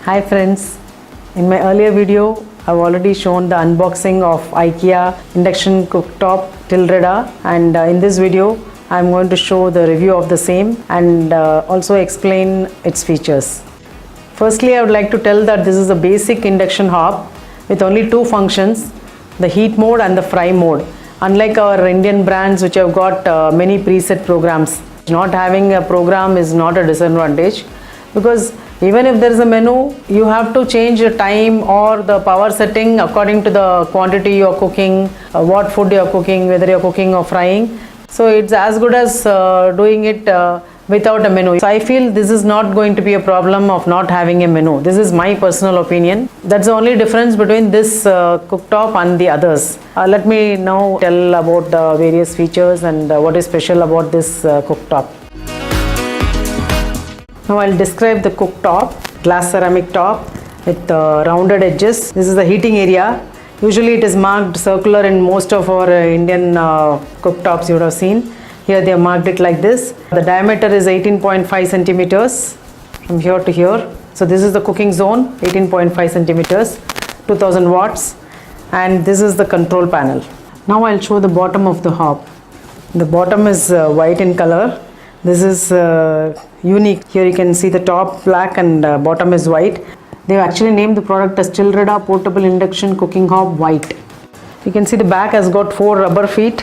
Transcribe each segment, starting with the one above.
Hi friends, in my earlier video I've already shown the unboxing of IKEA induction cooktop Tilreda, and in this video I'm going to show the review of the same and also explain its features. Firstly, I would like to tell that this is a basic induction hob with only two functions, the heat mode and the fry mode. Unlike our Indian brands which have got many preset programs, not having a program is not a disadvantage, because even if there is a menu, you have to change the time or the power setting according to the quantity you are cooking, what food you are cooking, whether you are cooking or frying. So it's as good as doing it without a menu. So I feel this is not going to be a problem of not having a menu. This is my personal opinion. That's the only difference between this cooktop and the others. Let me now tell about the various features and what is special about this cooktop. Now I'll describe the cooktop, glass ceramic top with rounded edges. This is the heating area. Usually it is marked circular in most of our Indian cooktops you would have seen. Here they have marked it like this. The diameter is 18.5 centimeters from here to here. So this is the cooking zone, 18.5 centimeters, 2000 watts, and this is the control panel. Now I'll show the bottom of the hob. The bottom is white in color. This is unique. Here you can see the top black and bottom is white. They've actually named the product as Tilreda Portable Induction Cooking Hob White. You can see the back has got 4 rubber feet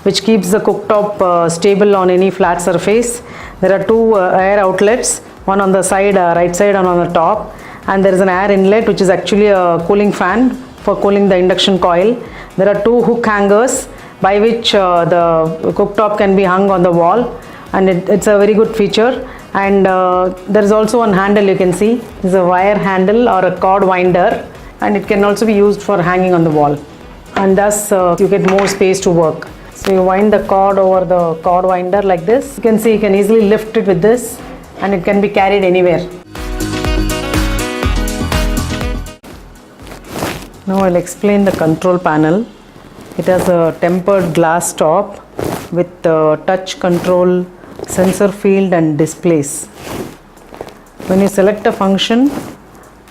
which keeps the cooktop stable on any flat surface. There are 2 air outlets, one on the side, right side, and on the top, and there is an air inlet which is actually a cooling fan for cooling the induction coil. There are 2 hook hangers by which the cooktop can be hung on the wall, and it's a very good feature. And there is also one handle, you can see. This is a wire handle or a cord winder, and it can also be used for hanging on the wall, and thus you get more space to work. So you wind the cord over the cord winder like this. You can see you can easily lift it with this, and it can be carried anywhere. Now I'll explain the control panel. It has a tempered glass top with touch control, sensor field and displays. When you select a function,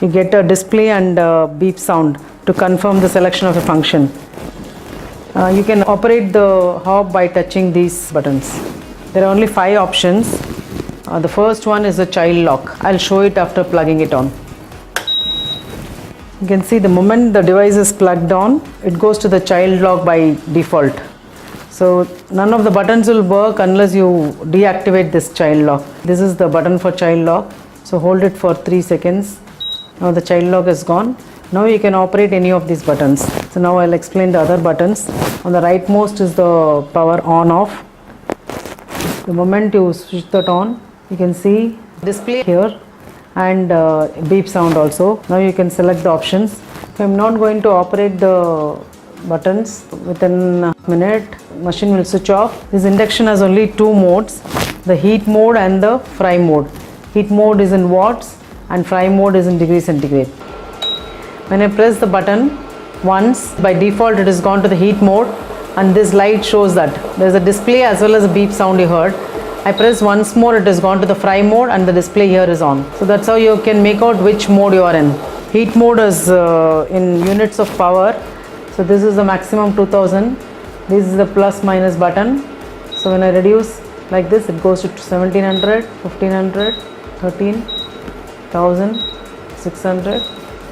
you get a display and beep sound to confirm the selection of a function. You can operate the hob by touching these buttons. There are only 5 options. The first one is the child lock. I'll show it after plugging it on. You can see the moment the device is plugged on, it goes to the child lock by default. So none of the buttons will work unless you deactivate this child lock. This is the button for child lock. So hold it for 3 seconds. Now the child lock is gone. Now you can operate any of these buttons. So now I'll explain the other buttons. On the rightmost is the power on off. The moment you switch that on, you can see display here and beep sound also. Now you can select the options. If I'm not going to operate the buttons within a minute, machine will switch off. This induction has only 2 modes, the heat mode and the fry mode. Heat mode is in watts and fry mode is in degrees centigrade. When I press the button once, by default it is gone to the heat mode, and this light shows that there is a display as well as a beep sound you heard. I press once more, it is gone to the fry mode and the display here is on. So that's how you can make out which mode you are in. Heat mode is in units of power. So this is the maximum 2000. This is the plus minus button. So when I reduce like this, it goes to 1700, 1500, 13,000, 600,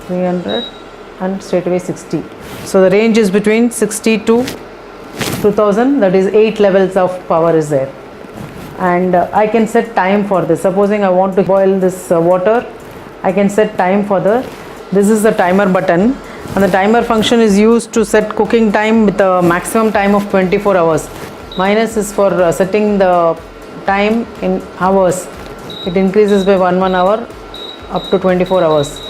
300 and straight away 60. So the range is between 60 to 2000, that is 8 levels of power is there. And I can set time for this. Supposing I want to boil this water, I can set time for this is the timer button, and the timer function is used to set cooking time with a maximum time of 24 hours. Minus is for setting the time in hours. It increases by 1 hour up to 24 hours.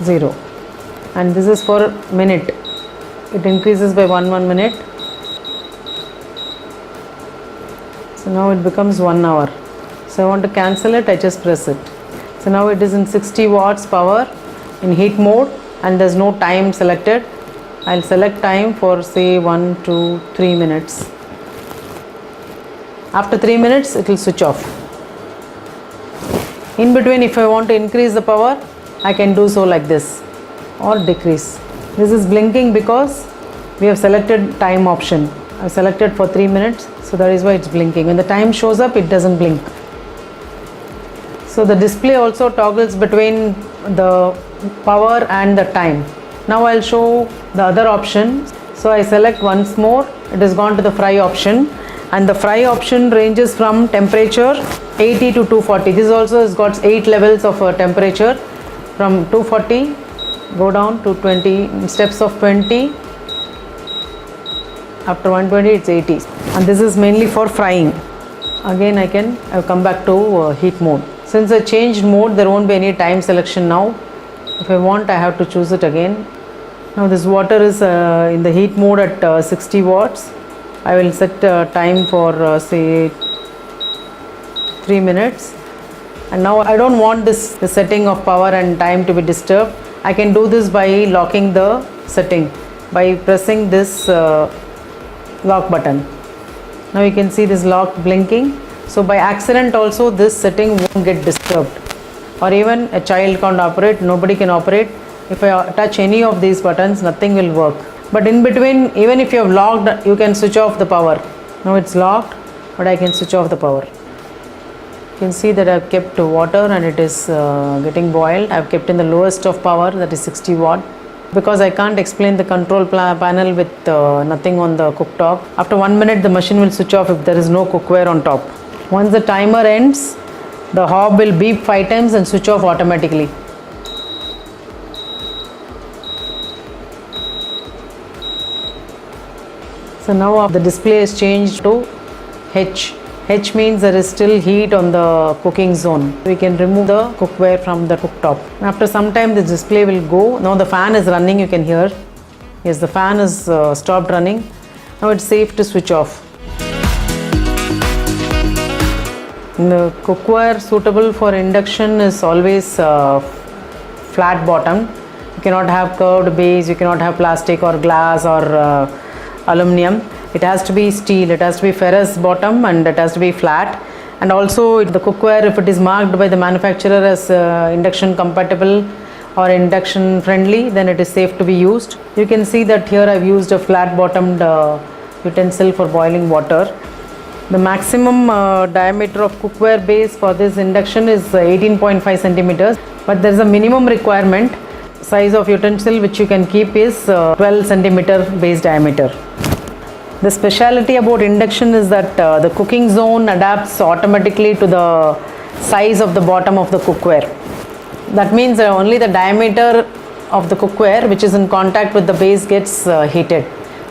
0. And this is for minute. It increases by 1 minute. So now it becomes 1 hour. So I want to cancel it, I just press it. So now it is in 60 watts power in heat mode and there's no time selected. I'll select time for say 1, 2, 3 minutes. After 3 minutes it will switch off. In between, if I want to increase the power, I can do so like this or decrease. This is blinking because we have selected time option. I've selected for 3 minutes, so that is why it's blinking. When the time shows up, it doesn't blink. So the display also toggles between the power and the time. Now I'll show the other option. So I select once more, it has gone to the fry option, and the fry option ranges from temperature 80 to 240. This also has got 8 levels of temperature. From 240 go down to 20 steps of 20. After 120 it's 80, and this is mainly for frying. Again I've come back to heat mode. Since I changed mode, there won't be any time selection now. If I want, I have to choose it again. Now this water is in the heat mode at 60 watts. I will set time for say 3 minutes. And now I don't want the setting of power and time to be disturbed. I can do this by locking the setting by pressing this lock button. Now you can see this lock blinking. So by accident also this setting won't get disturbed, or even a child can't operate, nobody can operate. If I touch any of these buttons, nothing will work. But in between, even if you have locked, you can switch off the power. Now it's locked, but I can switch off the power. You can see that I've kept water and it is getting boiled. I've kept in the lowest of power, that is 60 watt. Because I can't explain the control panel with nothing on the cooktop. After 1 minute, the machine will switch off if there is no cookware on top. Once the timer ends, the hob will beep 5 times and switch off automatically. So now the display is changed to H. H means there is still heat on the cooking zone. We can remove the cookware from the cooktop. After some time, the display will go. Now the fan is running, you can hear. Yes, the fan is stopped running. Now it's safe to switch off. The cookware suitable for induction is always flat bottom. You cannot have curved base, you cannot have plastic or glass or aluminum. It has to be steel, it has to be ferrous bottom, and it has to be flat. And also the cookware, if it is marked by the manufacturer as induction compatible or induction friendly, then it is safe to be used. You can see that here I've used a flat bottomed utensil for boiling water. The maximum diameter of cookware base for this induction is 18.5 centimeters, but there is a minimum requirement. Size of utensil which you can keep is 12 centimeter base diameter. The speciality about induction is that the cooking zone adapts automatically to the size of the bottom of the cookware. That means only the diameter of the cookware which is in contact with the base gets heated.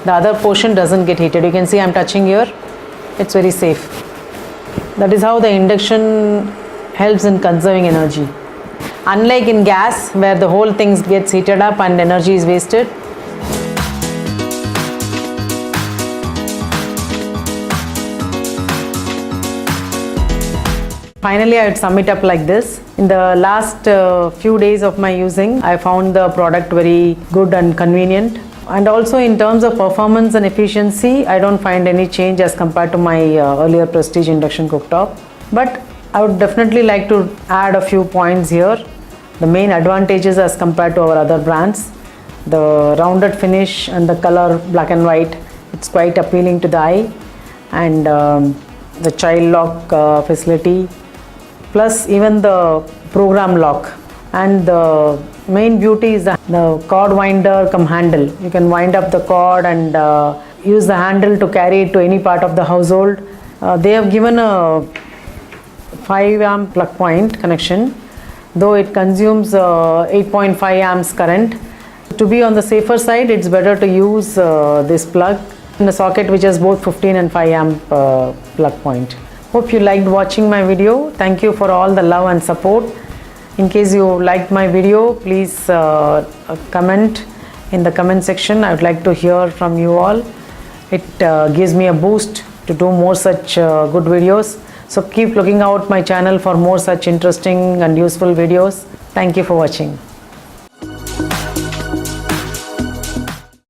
The other portion doesn't get heated. You can see I'm touching here. It's very safe. That is how the induction helps in conserving energy. Unlike in gas, where the whole thing gets heated up and energy is wasted. Finally, I would sum it up like this. In the last few days of my using, I found the product very good and convenient. And also in terms of performance and efficiency, I don't find any change as compared to my earlier Prestige induction cooktop. But I would definitely like to add a few points here. The main advantages as compared to our other brands. The rounded finish and the color black and white, it's quite appealing to the eye. And the child lock facility, plus even the program lock. And the main beauty is the cord winder cum handle. You can wind up the cord and use the handle to carry it to any part of the household. They have given a 5 amp plug point connection, though it consumes 8.5 amps current. To be on the safer side, it's better to use this plug in a socket which has both 15 and 5 amp plug point. Hope you liked watching my video. Thank you for all the love and support. In case you liked my video, please comment in the comment section. I would like to hear from you all. It gives me a boost to do more such good videos. So keep looking out my channel for more such interesting and useful videos. Thank you for watching.